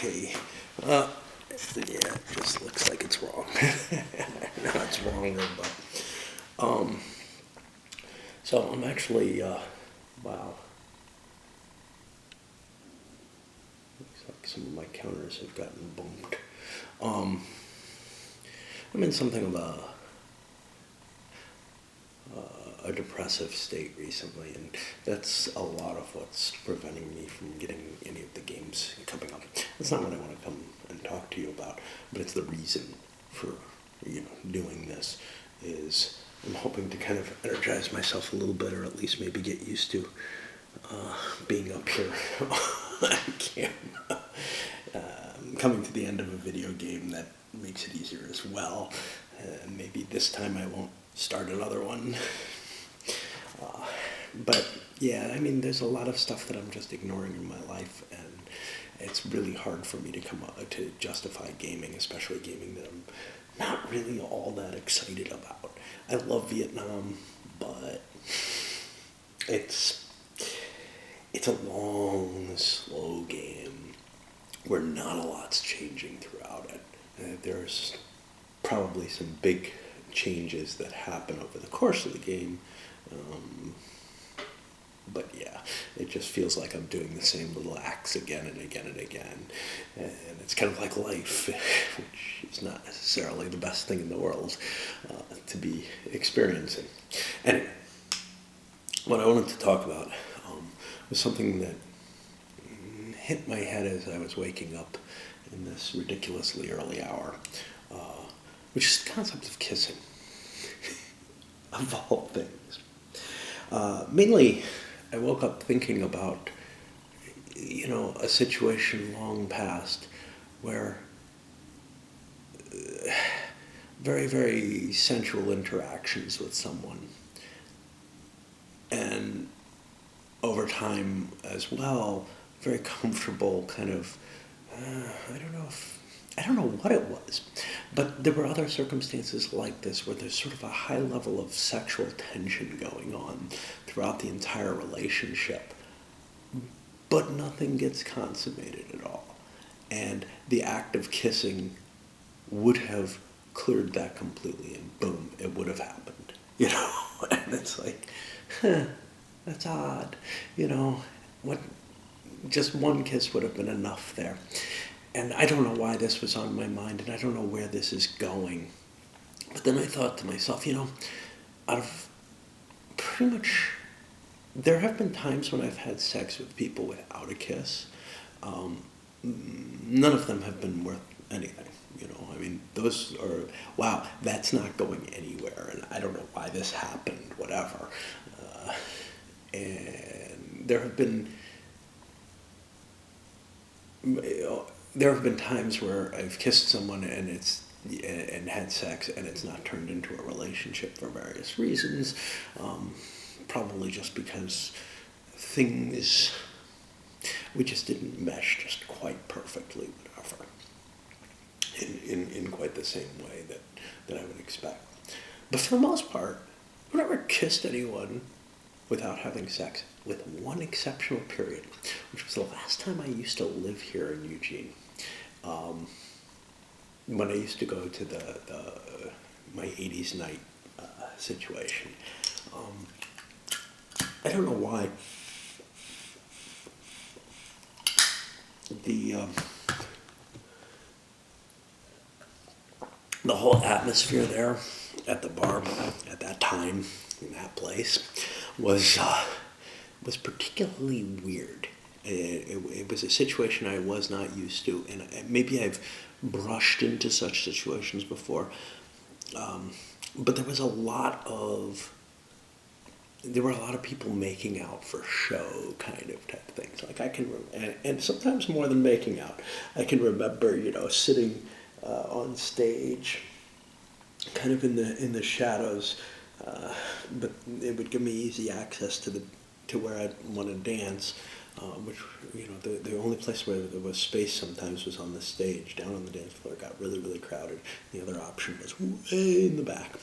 Okay. Yeah, it just looks like it's wrong. No, it's wrong, but um, so I'm actually wow. Looks like some of my counters have gotten bumped. Um, I'm in something of a depressive state recently, and that's a lot of what's preventing me from getting any of the games coming up. That's not what I want to come and talk to you about, but it's the reason for doing this. Is I'm hoping to kind of energize myself a little bit, or at least maybe get used to being up here on camera. Coming to the end of a video game that makes it easier as well. Maybe this time I won't start another one. But yeah, I mean, there's a lot of stuff that I'm just ignoring in my life, and it's really hard for me to come up to justify gaming, especially gaming that I'm not really all that excited about. I love Vietnam, but it's a long, slow game where not a lot's changing throughout it. There's probably some big changes that happen over the course of the game. But yeah, it just feels like I'm doing the same little acts again and again and again. And it's kind of like life, which is not necessarily the best thing in the world to be experiencing. Anyway, what I wanted to talk about was something that hit my head as I was waking up in this ridiculously early hour, which is the concept of kissing, of all things. Mainly, I woke up thinking about, a situation long past where very, very sensual interactions with someone, and over time as well, very comfortable kind of, I don't know what it was, but there were other circumstances like this where there's sort of a high level of sexual tension going on throughout the entire relationship, but nothing gets consummated at all. And the act of kissing would have cleared that completely, and boom, it would have happened, And it's like, that's odd, what, just one kiss would have been enough there. And I don't know why this was on my mind, and I don't know where this is going. But then I thought to myself, out of pretty much, there have been times when I've had sex with people without a kiss. None of them have been worth anything. I mean, those are, wow, that's not going anywhere, and I don't know why this happened, whatever. And there have been times where I've kissed someone and had sex, and it's not turned into a relationship for various reasons. Probably just because we just didn't mesh just quite perfectly, whatever, in quite the same way that I would expect. But for the most part, I've never kissed anyone without having sex, with one exceptional period, which was the last time I used to live here in Eugene. When I used to go to my 80s night situation. I don't know why. The whole atmosphere there at the bar at that time in that place was particularly weird. It was a situation I was not used to, and maybe I've brushed into such situations before, but there were a lot of people making out for show kind of type things. Like and sometimes more than making out. I can remember, sitting on stage, kind of in the shadows, but it would give me easy access to where I'd want to dance. Which, the only place where there was space sometimes was on the stage. Down on the dance floor, it got really, really crowded. The other option was way in the back.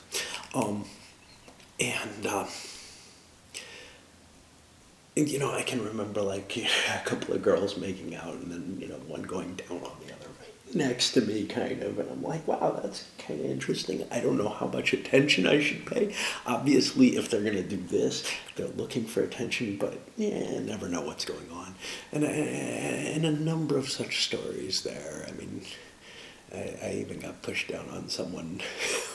And, I can remember like a couple of girls making out, and then one going down on the other right next to me, kind of, and I'm like, wow, that's kind of interesting. I don't know how much attention I should pay. Obviously, if they're gonna do this, they're looking for attention, but yeah, never know what's going on. And a number of such stories there. I mean, I even got pushed down on someone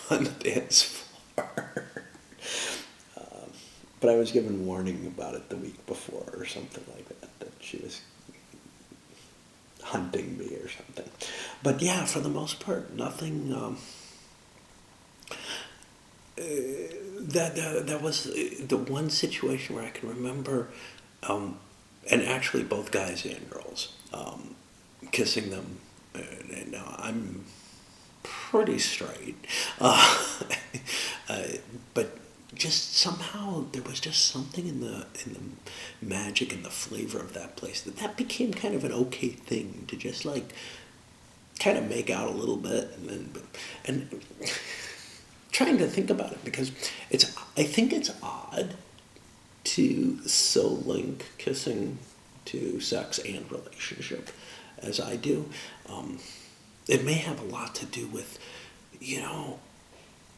on the dance floor. But I was given warning about it the week before or something like that she was hunting me or something. But yeah, for the most part, nothing. That was the one situation where I can remember, and actually both guys and girls, kissing them. And I'm pretty straight, but just somehow there was just something in the magic and the flavor of that place that became kind of an okay thing to just like kind of make out a little bit, and trying to think about it, because I think it's odd to so link kissing to sex and relationship as I do. It may have a lot to do with,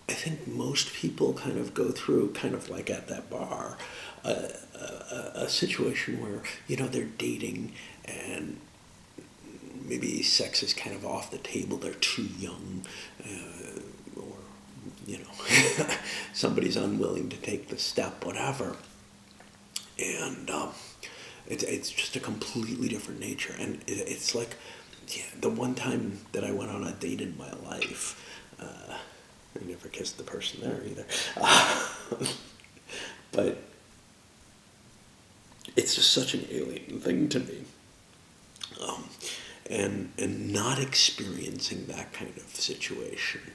I think most people kind of go through, kind of like at that bar, a situation where, they're dating and maybe sex is kind of off the table, they're too young, or, somebody's unwilling to take the step, whatever. And it's just a completely different nature. And it's like, yeah, the one time that I went on a date in my life, I never kissed the person there either. But it's just such an alien thing to me. And not experiencing that kind of situation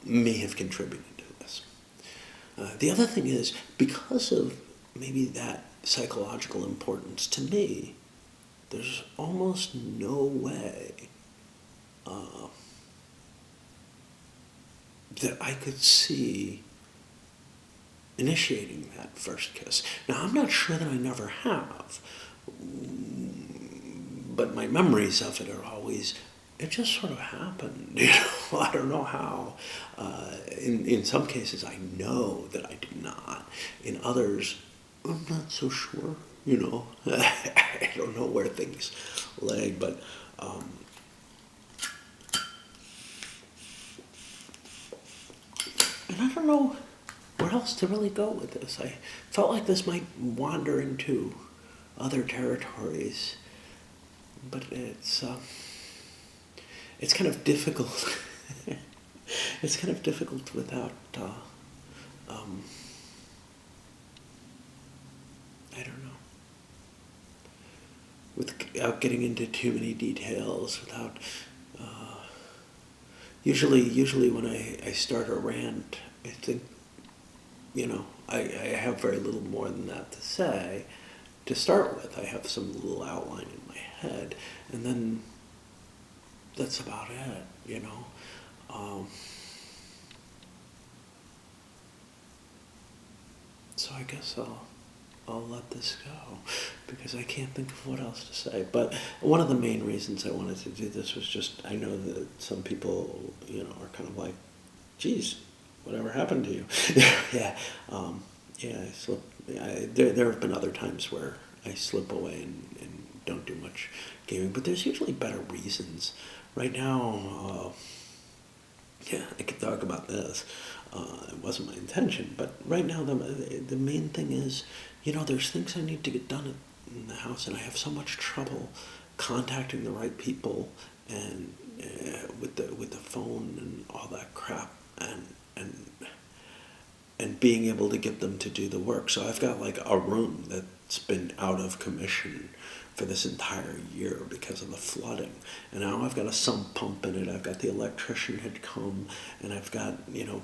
may have contributed to this. The other thing is, because of maybe that psychological importance to me, there's almost no way that I could see initiating that first kiss. Now, I'm not sure that I never have, but my memories of it are always, it just sort of happened. I don't know how. In some cases, I know that I did not. In others, I'm not so sure. I don't know where things lay, but and I don't know where else to really go with this. I felt like this might wander into other territories, but it's kind of difficult. It's kind of difficult without I don't know, without getting into too many details, without usually when I start a rant, I think, I have very little more than that to say to start with. I have some little outline in my head, and then that's about it. So I guess I'll let this go, because I can't think of what else to say. But one of the main reasons I wanted to do this was just, I know that some people, are kind of like, geez, whatever happened to you? Yeah, I slip. There have been other times where I slip away and don't do much gaming, but there's usually better reasons. Right now, I could talk about this. It wasn't my intention, but right now the main thing is, there's things I need to get done in the house, and I have so much trouble contacting the right people, and with the phone and all that crap, and being able to get them to do the work. So I've got like a room that's been out of commission for this entire year because of the flooding. And now I've got a sump pump in it. I've got the electrician had come, and I've got,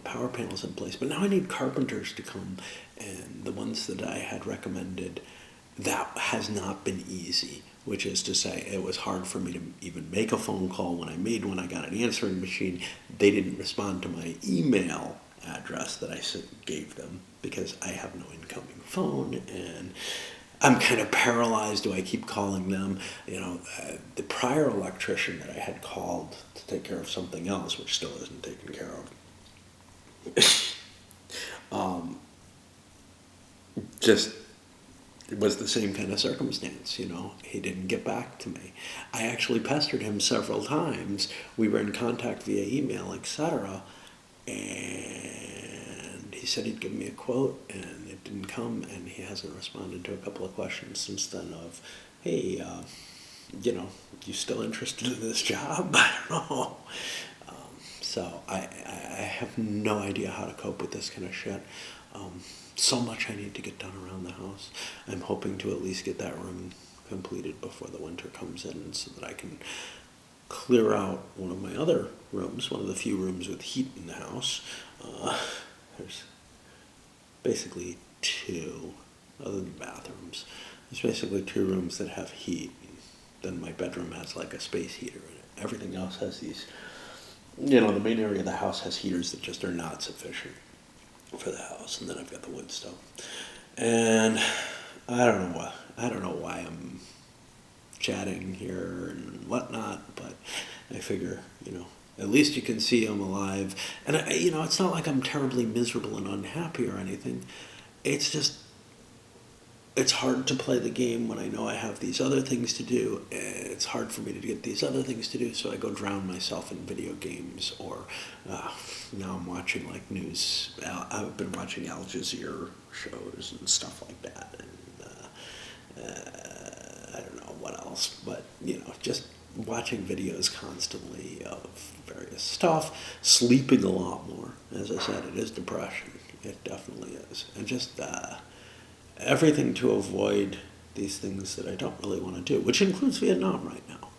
power panels in place. But now I need carpenters to come, and the ones that I had recommended, that has not been easy, which is to say it was hard for me to even make a phone call. When I made one, I got an answering machine. They didn't respond to my email address that I gave them because I have no incoming phone, and I'm kind of paralyzed. Do I keep calling them? The prior electrician that I had called to take care of something else, which still isn't taken care of, just it was the same kind of circumstance. He didn't get back to me. I actually pestered him several times. We were in contact via email, etc. And he said he'd give me a quote, and it didn't come, and he hasn't responded to a couple of questions since then of, hey, you still interested in this job? I don't know. So I have no idea how to cope with this kind of shit. So much I need to get done around the house. I'm hoping to at least get that room completed before the winter comes in so that I can clear out one of my other rooms, one of the few rooms with heat in the house. There's basically two, other than bathrooms. There's basically two rooms that have heat. Then my bedroom has like a space heater in it. Everything else has these, the main area of the house has heaters that just are not sufficient for the house. And then I've got the wood stove. And I don't know why I'm chatting here and whatnot, but I figure, at least you can see I'm alive. And, it's not like I'm terribly miserable and unhappy or anything. It's just, it's hard to play the game when I know I have these other things to do. It's hard for me to get these other things to do, so I go drown myself in video games, or now I'm watching like news. I've been watching Al Jazeera shows and stuff like that. And I don't know what else, but, just watching videos constantly of various stuff, sleeping a lot more. As I said, it is depression. It definitely is. And just everything to avoid these things that I don't really want to do, which includes Vietnam right now.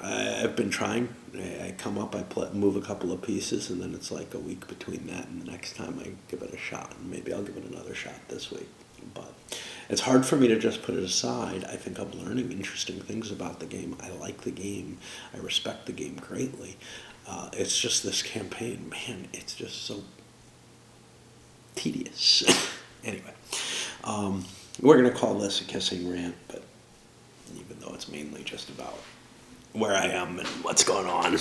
I've been trying. I come up, move a couple of pieces, and then it's like a week between that and the next time I give it a shot. And maybe I'll give it another shot this week. But it's hard for me to just put it aside. I think I'm learning interesting things about the game. I like the game. I respect the game greatly. It's just this campaign, man, it's just so tedious. Anyway, we're going to call this a kissing rant, but even though it's mainly just about where I am and what's going on.